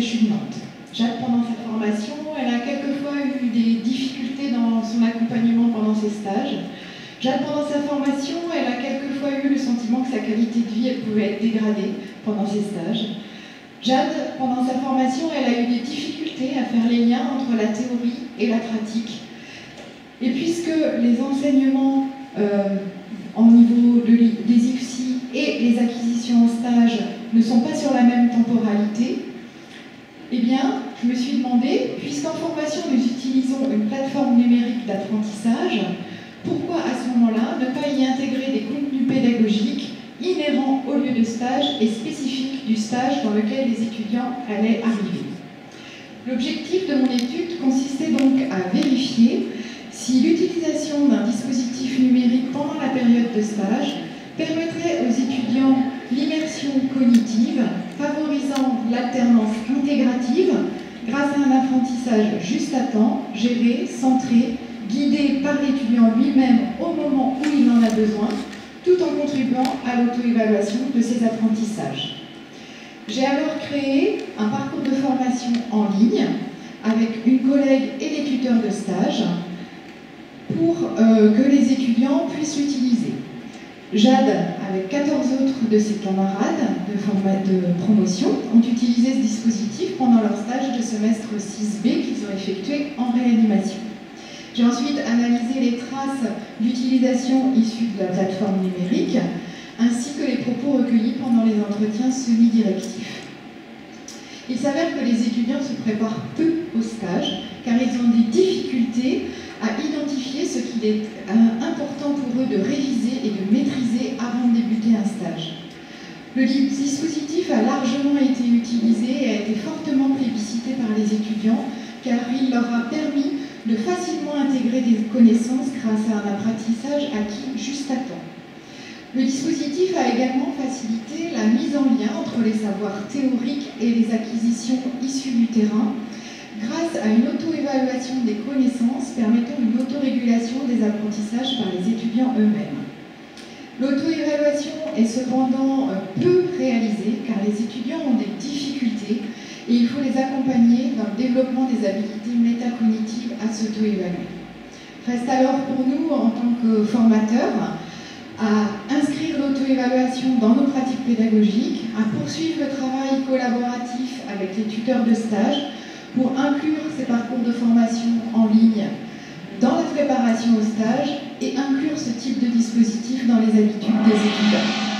CHU de Nantes. Jade, pendant sa formation, elle a quelquefois eu des difficultés dans son accompagnement pendant ses stages. Jade, pendant sa formation, elle a quelquefois eu le sentiment que sa qualité de vie elle pouvait être dégradée pendant ses stages. Jade, pendant sa formation, elle a eu des difficultés à faire les liens entre la théorie et la pratique. Et puisque les enseignements au niveau des IFSI et les acquisitions en stage ne sont pas sur la même temporalité, eh bien, je me suis demandé, puisqu'en formation nous utilisons une plateforme numérique d'apprentissage, pourquoi à ce moment-là ne pas y intégrer des contenus pédagogiques inhérents au lieu de stage et spécifiques du stage dans lequel les étudiants allaient arriver. L'objectif de mon étude consistait donc à vérifier si l'utilisation d'un dispositif numérique pendant la période de stage permettrait aux étudiants l'immersion cognitive, favorisant l'alternance intégrative grâce à un apprentissage juste à temps, géré, centré, guidé par l'étudiant lui-même au moment où il en a besoin, tout en contribuant à l'auto-évaluation de ses apprentissages. J'ai alors créé un parcours de formation en ligne avec une collègue et les tuteurs de stage pour que les étudiants puissent l'utiliser. Jade, avec 14 autres de ses camarades de promotion, ont utilisé ce dispositif pendant leur stage de semestre 6B qu'ils ont effectué en réanimation. J'ai ensuite analysé les traces d'utilisation issues de la plateforme numérique, ainsi que les propos recueillis pendant les entretiens semi-directifs. Il s'avère que les étudiants se préparent peu au stage, car ils ont des difficultés à identifier ce qu'il est important pour eux de réviser et de maîtriser avant de débuter un stage. Le dispositif a largement été utilisé et a été fortement plébiscité par les étudiants, car il leur a permis de facilement intégrer des connaissances grâce à un apprentissage acquis juste à temps. Le dispositif a également facilité la mise en lien entre les savoirs théoriques et les acquisitions issues du terrain, grâce à une auto-évaluation des connaissances permettant une autorégulation des apprentissages par les étudiants eux-mêmes. L'auto-évaluation est cependant peu réalisée car les étudiants ont des difficultés et il faut les accompagner dans le développement des habiletés métacognitives à s'auto-évaluer. Reste alors pour nous, en tant que formateurs, à inscrire l'auto-évaluation dans nos pratiques pédagogiques, à poursuivre le travail collaboratif avec les tuteurs de stage pour inclure ces parcours de formation en ligne dans la préparation au stage et inclure ce type de dispositif dans les habitudes des étudiants.